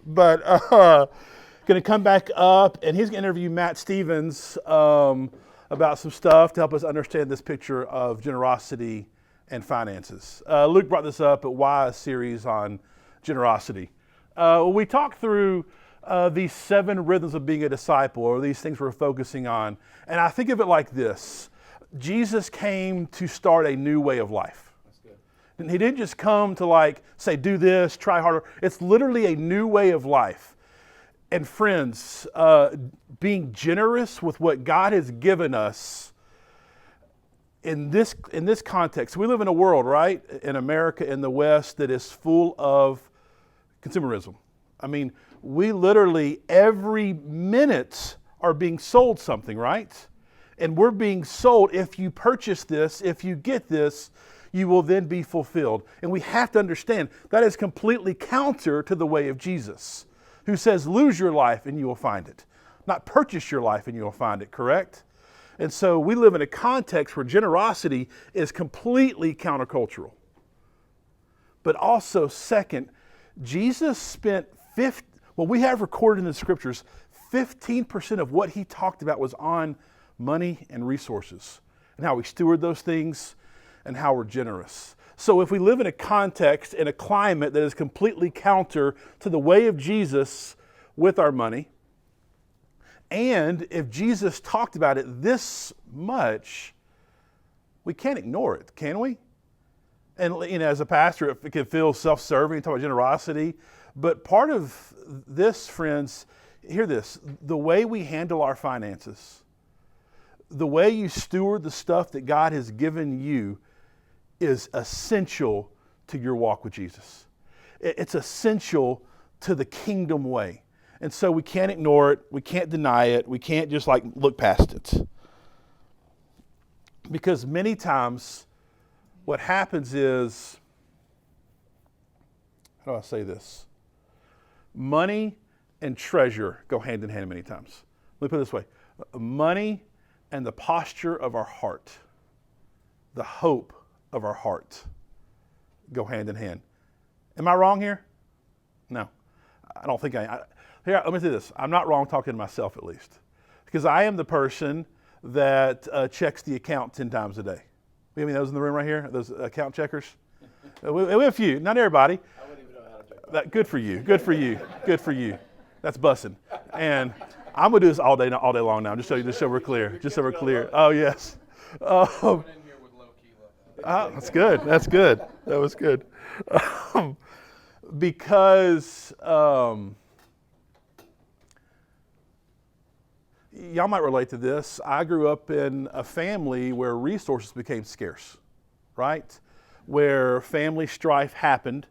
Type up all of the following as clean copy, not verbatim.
But going to come back up, and he's going to interview Matt Stevens about some stuff to help us understand this picture of generosity and finances. Luke brought this up at Why, a series on generosity. We talked through these 7 rhythms of being a disciple, or these things we're focusing on. And I think of it like this. Jesus came to start a new way of life. That's good. And he didn't just come to say, do this, try harder. It's literally a new way of life. And friends, being generous with what God has given us in this context. We live in a world, right, in America, in the West, that is full of consumerism. I mean, we literally every minute are being sold something, right? And we're being sold, if you purchase this, if you get this, you will then be fulfilled. And we have to understand that is completely counter to the way of Jesus, who says, lose your life and you will find it. Not purchase your life and you will find it, correct? And so we live in a context where generosity is completely countercultural. But also, second, Jesus spent we have recorded in the scriptures, 15% of what he talked about was on money and resources, and how we steward those things and how we're generous. So if we live in a context, in a climate that is completely counter to the way of Jesus with our money, and if Jesus talked about it this much, we can't ignore it, can we? And as a pastor, it can feel self-serving, talk about generosity. But part of this, friends, hear this, the way we handle our finances, the way you steward the stuff that God has given you is essential to your walk with Jesus. It's essential to the kingdom way. And so we can't ignore it. We can't deny it. We can't just look past it. Because many times what happens is, how do I say this? Money and treasure go hand in hand many times. Let me put it this way. Money and the posture of our heart, the hope of our heart, go hand in hand. Am I wrong here? No, I don't think Here, let me say this. I'm not wrong talking to myself, at least. Because I am the person that checks the account 10 times a day. We have any of those in the room right here? Those account checkers? We have a few. Not everybody. I wouldn't even know how to check that. Good for you. Good for you. Good for you. That's bussing. And I'm going to do this all day long now, just so we're clear. Just so we're clear. Oh, yes. That's good. That's good. That was good. Because y'all might relate to this. I grew up in a family where resources became scarce, right? Where family strife happened,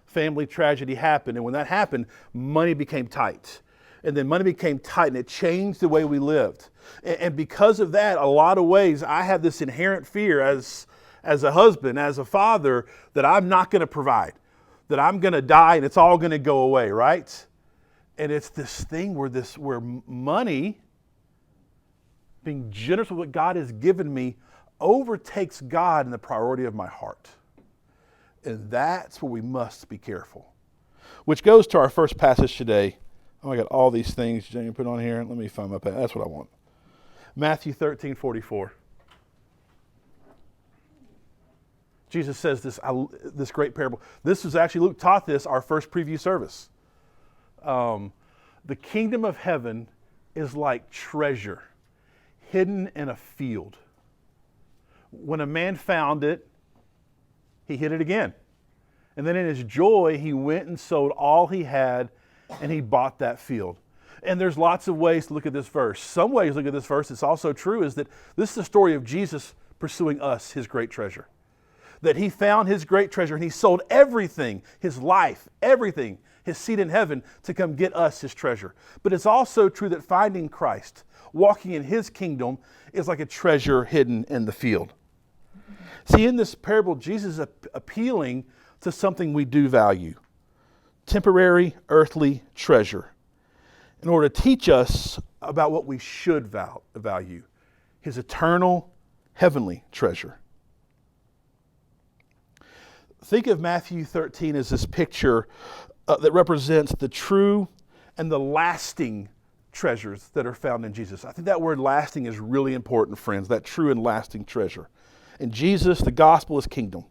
family tragedy happened, and when that happened, money became tight. And then money became tight, and it changed the way we lived. And because of that, a lot of ways, I have this inherent fear as a husband, as a father, that I'm not going to provide, that I'm going to die, and it's all going to go away, right? And it's this thing where money, being generous with what God has given me, overtakes God in the priority of my heart. And that's where we must be careful. Which goes to our first passage today. Oh, I got all these things Jamie put on here. Let me find my passage. That's what I want. Matthew 13:44. Jesus says this great parable. This was actually, Luke taught this our first preview service. The kingdom of heaven is like treasure hidden in a field. When a man found it, he hid it again. And then in his joy, he went and sold all he had, and he bought that field. And there's lots of ways to look at this verse. Some ways to look at this verse, it's also true, is that this is the story of Jesus pursuing us, his great treasure. That he found his great treasure, and he sold everything, his life, everything, his seat in heaven, to come get us his treasure. But it's also true that finding Christ, walking in his kingdom, is like a treasure hidden in the field. See, in this parable, Jesus is appealing to something we do value. Temporary, earthly treasure. In order to teach us about what we should value. His eternal, heavenly treasure. Think of Matthew 13 as this picture that represents the true and the lasting treasures that are found in Jesus. I think that word lasting is really important, friends, that true and lasting treasure. In Jesus, the gospel is kingdom.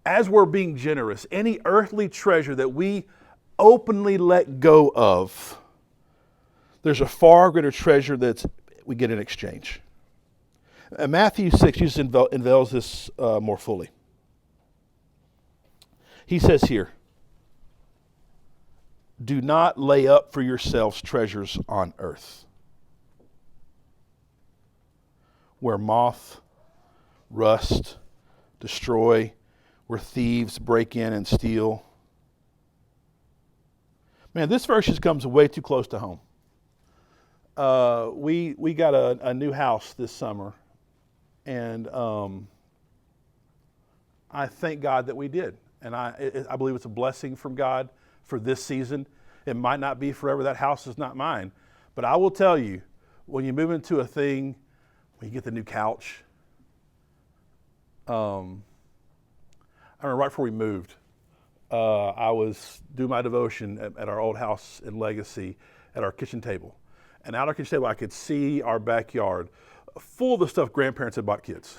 As we're being generous, any earthly treasure that we openly let go of, there's a far greater treasure that we get in exchange. Matthew 6, Jesus unveils this more fully. He says here, do not lay up for yourselves treasures on earth, where moth, rust, destroy, where thieves break in and steal. Man, this verse just comes way too close to home. We got a new house this summer, and I thank God that we did. And I believe it's a blessing from God for this season. It might not be forever. That house is not mine. But I will tell you, when you move into a thing, when you get the new couch, I remember right before we moved, I was doing my devotion at our old house in Legacy at our kitchen table. And out our kitchen table, I could see our backyard full of the stuff grandparents had bought kids.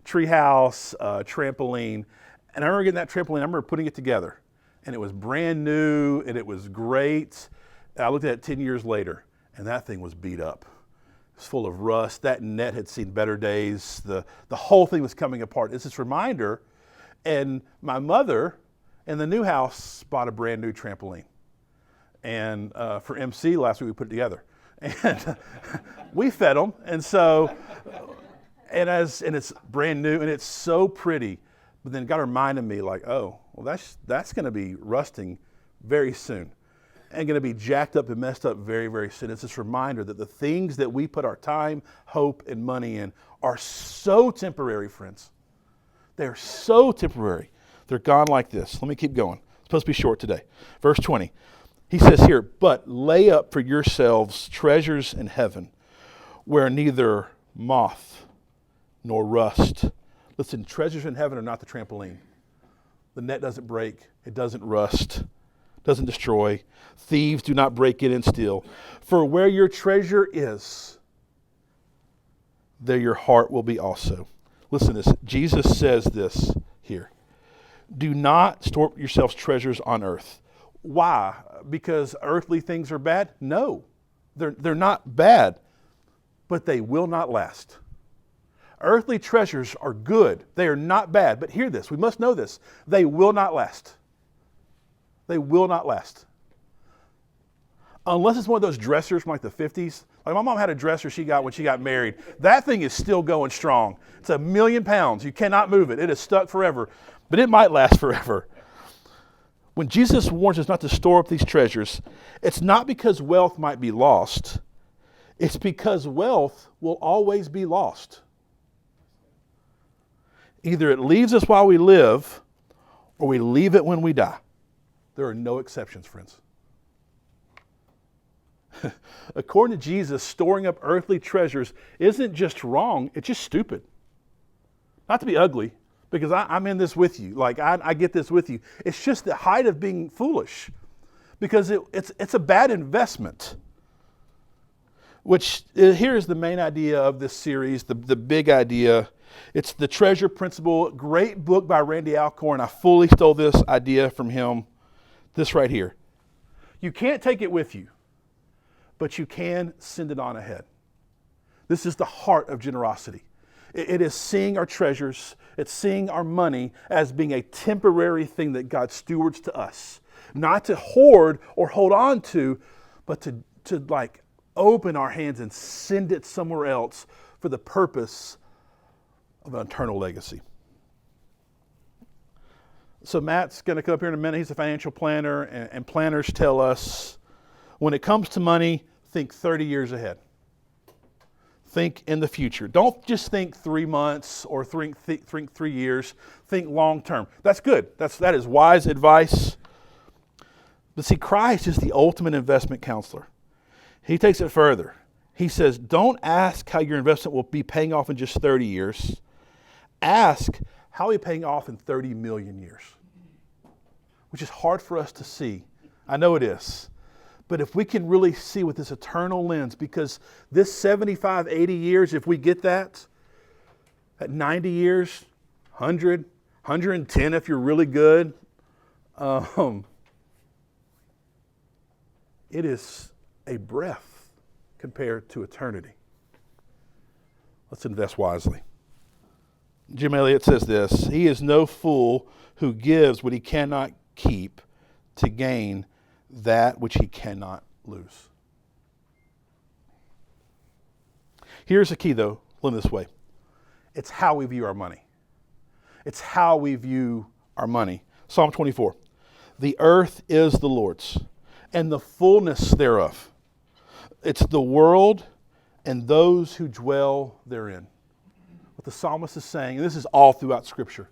Treehouse, trampoline. And I remember getting that trampoline, I remember putting it together. And it was brand new, and it was great. And I looked at it 10 years later, and that thing was beat up. It was full of rust. That net had seen better days. The whole thing was coming apart. It's this reminder. And my mother in the new house bought a brand new trampoline. And for MC last week, we put it together. And we fed them. And so, and it's brand new, and it's so pretty. But then God reminded me, like, oh, well, that's going to be rusting very soon and going to be jacked up and messed up very, very soon. It's this reminder that the things that we put our time, hope, and money in are so temporary, friends. They're so temporary. They're gone like this. Let me keep going. It's supposed to be short today. Verse 20. He says here, but lay up for yourselves treasures in heaven, where neither moth nor rust. Listen, treasures in heaven are not the trampoline. The net doesn't break. It doesn't rust. Doesn't destroy. Thieves do not break in and steal. For where your treasure is, there your heart will be also. Listen to this. Jesus says this here. Do not store up yourselves treasures on earth. Why? Because earthly things are bad? No, they're not bad, but they will not last. Earthly treasures are good. They are not bad. But hear this. We must know this. They will not last. They will not last. Unless it's one of those dressers from like the 50s. Like my mom had a dresser she got when she got married. That thing is still going strong. It's 1,000,000 pounds. You cannot move it. It is stuck forever. But it might last forever. When Jesus warns us not to store up these treasures, it's not because wealth might be lost. It's because wealth will always be lost. Either it leaves us while we live, or we leave it when we die. There are no exceptions, friends. According to Jesus, storing up earthly treasures isn't just wrong, it's just stupid. Not to be ugly, because I'm in this with you. Like, I get this with you. It's just the height of being foolish, because it's a bad investment. Which, here's the main idea of this series, the big idea. It's the treasure principle. Great book by Randy Alcorn. I fully stole this idea from him. This right here. You can't take it with you, but you can send it on ahead. This is the heart of generosity. It is seeing our treasures, it's seeing our money as being a temporary thing that God stewards to us. Not to hoard or hold on to, but to like open our hands and send it somewhere else for the purpose of an eternal legacy. So Matt's going to come up here in a minute. He's a financial planner, and planners tell us when it comes to money, think 30 years ahead. Think in the future. Don't just think 3 months or think 3 years. Think long term. That's good. That is wise advice. But see, Christ is the ultimate investment counselor. He takes it further. He says, don't ask how your investment will be paying off in just 30 years. Ask how are you paying off in 30 million years. which is hard for us to see. I know it is. But if we can really see with this eternal lens, because this 75, 80 years, if we get that, at 90 years, 100, 110 if you're really good, it is a breath compared to eternity. Let's invest wisely. Jim Elliot says this: he is no fool who gives what he cannot keep to gain that which he cannot lose. Here's the key, though, learn this way. It's how we view our money. It's how we view our money. Psalm 24. The earth is the Lord's, and the fullness thereof. It's the world and those who dwell therein. What the psalmist is saying, and this is all throughout Scripture,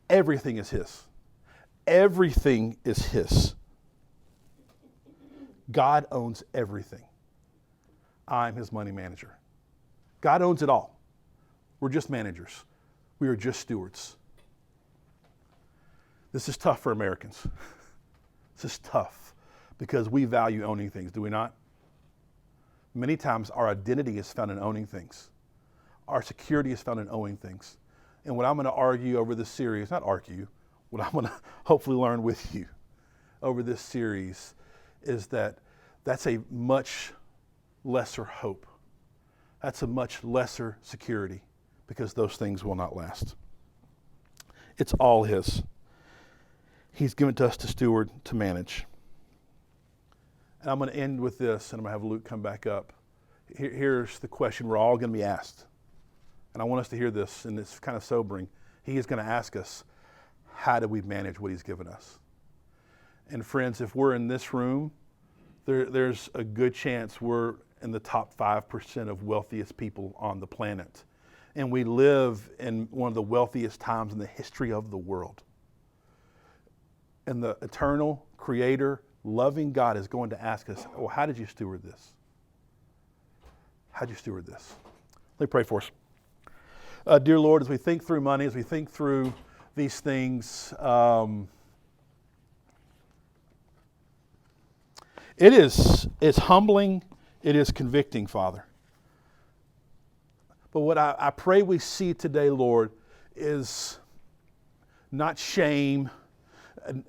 everything is his. Everything is his. God owns everything. I'm his money manager. God owns it all. We're just managers. We are just stewards. This is tough for Americans. This is tough because we value owning things, do we not? Many times our identity is found in owning things. Our security is found in owning things. And what I'm going to argue over this series, not argue, what I'm going to hopefully learn with you over this series is that that's a much lesser hope. That's a much lesser security because those things will not last. It's all his. He's given it to us to steward, to manage. And I'm going to end with this, and I'm going to have Luke come back up. Here's the question we're all going to be asked. And I want us to hear this, and it's kind of sobering. He is going to ask us, how do we manage what he's given us? And friends, if we're in this room, there's a good chance we're in the top 5% of wealthiest people on the planet. And we live in one of the wealthiest times in the history of the world. And the eternal creator, loving God is going to ask us, well, how did you steward this? How did you steward this? Let me pray for us. Dear Lord, as we think through money, as we think through these things, it's humbling, it is convicting, Father. But what I pray we see today, Lord, is not shame,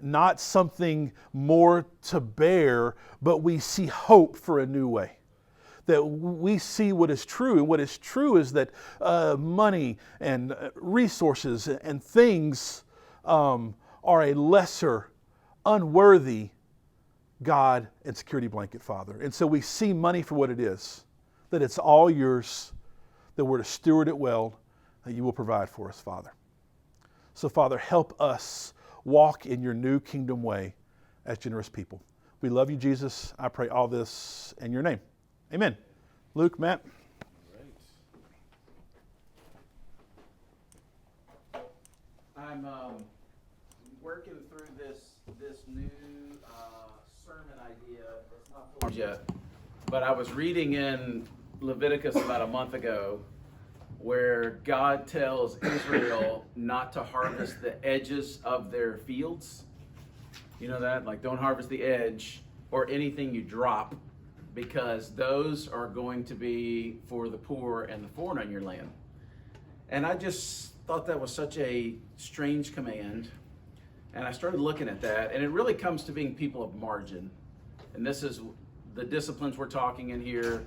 not something more to bear, but we see hope for a new way. That we see what is true, and what is true is that money and resources and things are a lesser, unworthy God and security blanket, Father. And so we see money for what it is, that it's all yours, that we're to steward it well, that you will provide for us, Father. So, Father, help us walk in your new kingdom way as generous people. We love you, Jesus. I pray all this in your name. Amen. Luke, Matt. Great. I'm working through this new sermon idea. It's not formed yet, but I was reading in Leviticus about a month ago where God tells Israel not to harvest the edges of their fields. You know that? Like, don't harvest the edge or anything you drop, because those are going to be for the poor and the foreign on your land. And I just thought that was such a strange command. And I started looking at that, and it really comes to being people of margin. And this is the disciplines we're talking in here.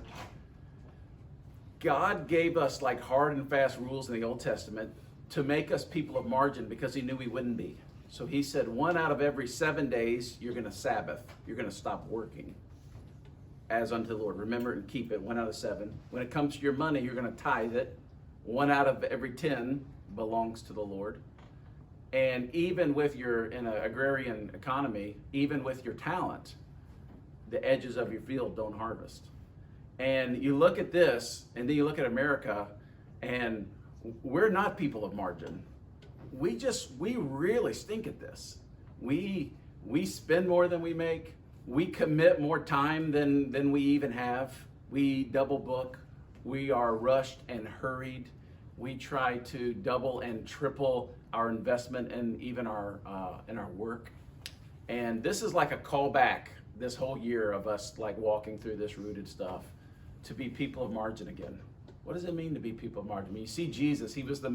God gave us like hard and fast rules in the Old Testament to make us people of margin because he knew we wouldn't be. So he said 1 out of every 7 days, you're going to Sabbath. You're going to stop working as unto the Lord. Remember and keep it, 1 out of 7. When it comes to your money, you're going to tithe it. 1 out of every 10 belongs to the Lord. And even with your, in an agrarian economy, even with your talent, the edges of your field don't harvest. And you look at this, and then you look at America, and we're not people of margin. We really stink at this. We spend more than we make. We commit more time than we even have. We double book. We are rushed and hurried. We try to double and triple our investment and even our in our work. And this is like a callback this whole year of us like walking through this rooted stuff to be people of margin again. What does it mean to be people of margin? I mean, you see Jesus, he was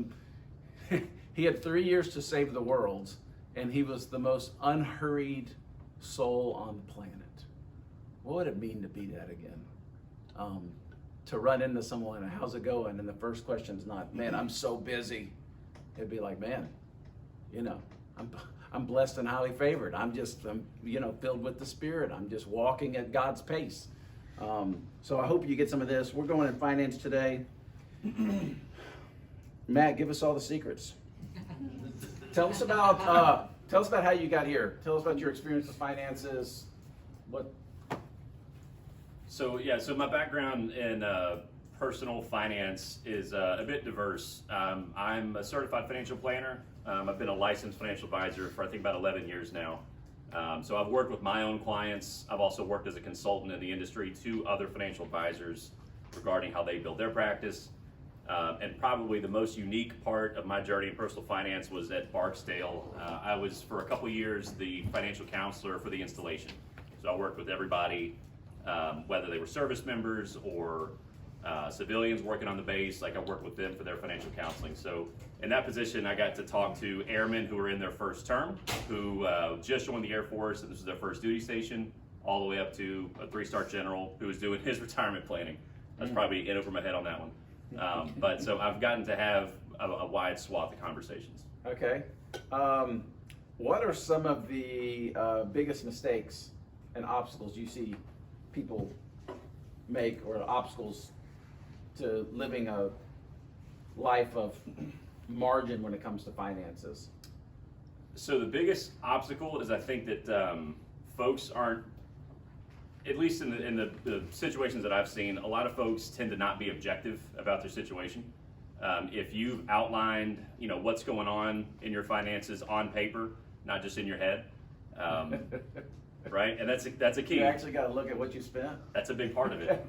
he had 3 years to save the world, and he was the most unhurried soul on the planet. What would it mean to be that again? To run into someone and how's it going? And the first question's not, man, I'm so busy. It'd be like, man, you know, I'm blessed and highly favored. I'm filled with the Spirit. I'm just walking at God's pace. So I hope you get some of this. We're going in finance today. Matt, give us all the secrets. Tell us about how you got here. Tell us about your experience with finances. So my background in personal finance is a bit diverse. I'm a certified financial planner. I've been a licensed financial advisor for I think about 11 years now. So I've worked with my own clients. I've also worked as a consultant in the industry to other financial advisors regarding how they build their practice. And probably the most unique part of my journey in personal finance was at Barksdale. I was for a couple years the financial counselor for the installation. So I worked with everybody, whether they were service members or civilians working on the base. Like I worked with them for their financial counseling. So in that position, I got to talk to airmen who were in their first term, who just joined the Air Force and this was their first duty station, all the way up to a 3-star general who was doing his retirement planning. I was probably in over my head on that one. But so I've gotten to have a wide swath of conversations. Okay. What are some of the biggest mistakes and obstacles you see people make, or obstacles to living a life of margin when it comes to finances? So the biggest obstacle is I think that folks aren't, at least in the situations that I've seen, a lot of folks tend to not be objective about their situation. If you've outlined, what's going on in your finances on paper, not just in your head, right? And that's a key. You actually got to look at what you spent. That's a big part of it.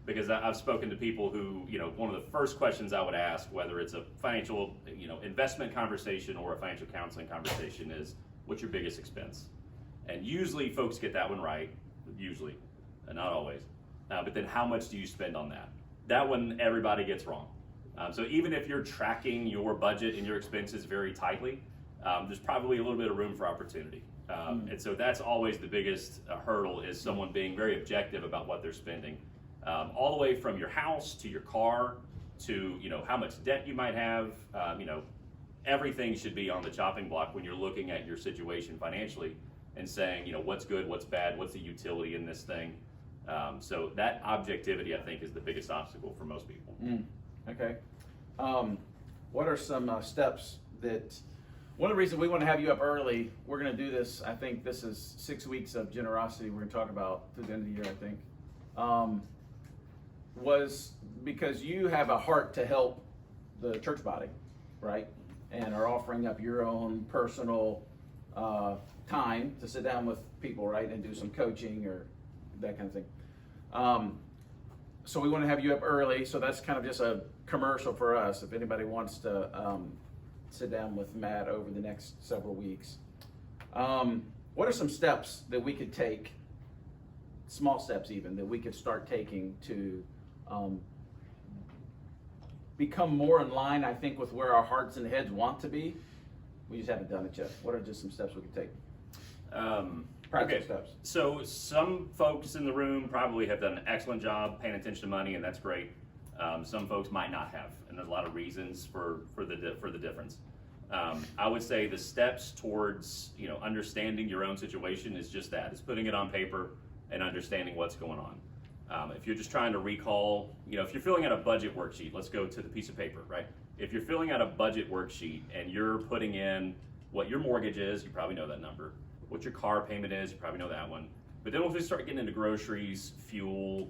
Because I've spoken to people who, one of the first questions I would ask, whether it's a financial, investment conversation or a financial counseling conversation, is what's your biggest expense? And usually folks get that one right, usually, not always. But then how much do you spend on that? That one everybody gets wrong. So even if you're tracking your budget and your expenses very tightly, there's probably a little bit of room for opportunity. And so that's always the biggest hurdle, is someone being very objective about what they're spending. All the way from your house to your car to how much debt you might have. Everything should be on the chopping block when you're looking at your situation financially and saying what's good, what's bad, what's the utility in this thing. So that objectivity, I think, is the biggest obstacle for most people. Okay. What are some steps that? One of the reasons we want to have you up early, we're going to do this. I think this is 6 weeks of generosity. We're going to talk about through the end of the year, I think. Was because you have a heart to help the church body, right? And are offering up your own personal time to sit down with people, right? And do some coaching or that kind of thing. So we want to have you up early. So that's kind of just a commercial for us. If anybody wants to sit down with Matt over the next several weeks. What are some steps that we could take, small steps even, that we could start taking to become more in line, I think, with where our hearts and heads want to be? We just haven't done it yet. What are just some steps we could take? Practical steps. So some folks in the room probably have done an excellent job paying attention to money, and that's great. Some folks might not have, and there's a lot of reasons for the difference. I would say the steps towards understanding your own situation is just that. It's putting it on paper and understanding what's going on. If you're just trying to recall, if you're filling out a budget worksheet, let's go to the piece of paper, right? If you're filling out a budget worksheet and you're putting in what your mortgage is, you probably know that number. What your car payment is, you probably know that one. But then once we start getting into groceries, fuel,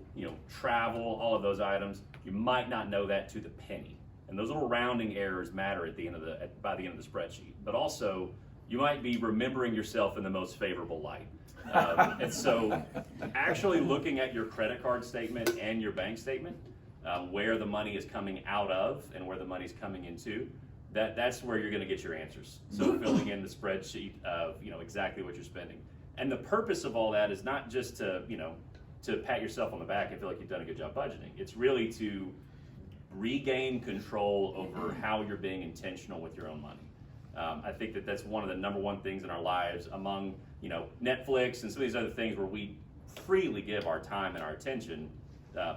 travel, all of those items, you might not know that to the penny. And those little rounding errors matter by the end of the spreadsheet. But also, you might be remembering yourself in the most favorable light. And so actually looking at your credit card statement and your bank statement, where the money is coming out of and where the money is coming into, that's where you're going to get your answers. So filling in the spreadsheet of exactly what you're spending, and the purpose of all that is not just to to pat yourself on the back and feel like you've done a good job budgeting. It's really to regain control over how you're being intentional with your own money. I think that's one of the number one things in our lives, among Netflix and some of these other things where we freely give our time and our attention.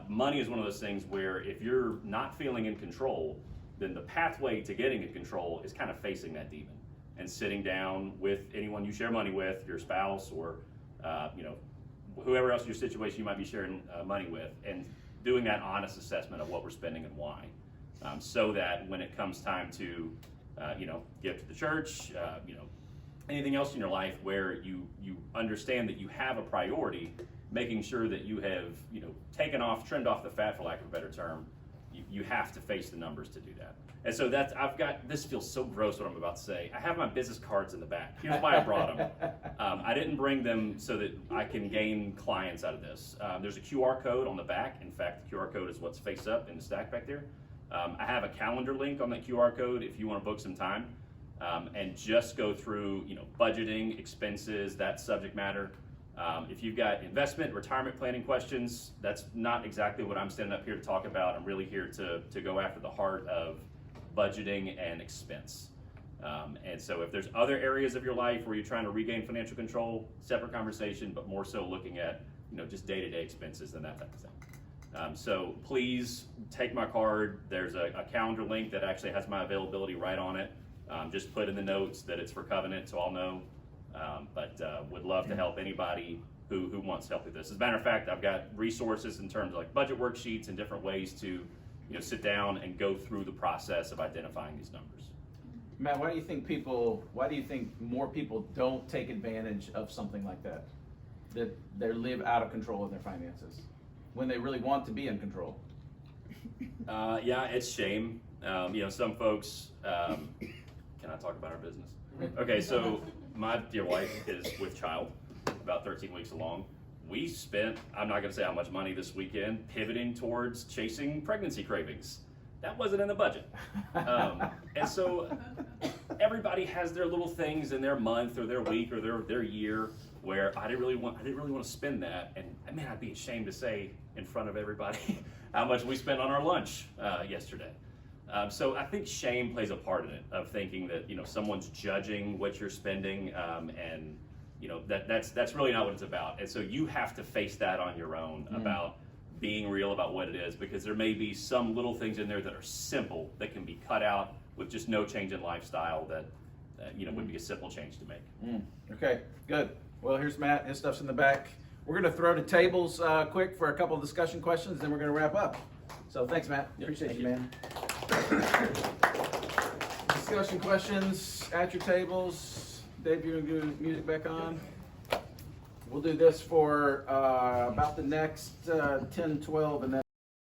Money is one of those things where if you're not feeling in control, then the pathway to getting in control is kind of facing that demon and sitting down with anyone you share money with, your spouse or whoever else in your situation you might be sharing money with, and doing that honest assessment of what we're spending and why, so that when it comes time to give to the church, anything else in your life where you understand that you have a priority, making sure that you have trimmed off the fat, for lack of a better term. You have to face the numbers to do that. And so this feels so gross what I'm about to say. I have my business cards in the back. Here's why I brought them. I didn't bring them so that I can gain clients out of this. There's a QR code on the back. In fact, the QR code is what's face up in the stack back there. I have a calendar link on that QR code if you want to book some time and just go through budgeting, expenses, that subject matter. If you've got investment, retirement planning questions, that's not exactly what I'm standing up here to talk about. I'm really here to go after the heart of budgeting and expense. And so if there's other areas of your life where you're trying to regain financial control, separate conversation, but more so looking at just day-to-day expenses and that type of thing. So please take my card. There's a calendar link that actually has my availability right on it. Just put in the notes that it's for Covenant, so I'll know. But would love to help anybody who wants help with this. As a matter of fact, I've got resources in terms of like budget worksheets and different ways to sit down and go through the process of identifying these numbers. Matt, why do you think more people don't take advantage of something like that they live out of control of their finances when they really want to be in control? Yeah, it's shame. Some folks, can I talk about our business? Okay, so my dear wife is with child, about 13 weeks along. We spent, I'm not gonna say how much money this weekend, pivoting towards chasing pregnancy cravings. That wasn't in the budget. And so everybody has their little things in their month or their week or their year where I didn't really want to spend that. And man, I'd be ashamed to say in front of everybody how much we spent on our lunch yesterday. So I think shame plays a part in it, of thinking that someone's judging what you're spending, and that's really not what it's about. And so you have to face that on your own about being real about what it is, because there may be some little things in there that are simple that can be cut out with just no change in lifestyle that would be a simple change to make. Okay, good. Well, here's Matt. His stuff's in the back. We're going to throw to tables quick for a couple of discussion questions, then we're going to wrap up. So thanks, Matt. Appreciate you, man. Discussion questions at your tables. Dave, you're going to do music back on. We'll do this for about the next 10, 12, and then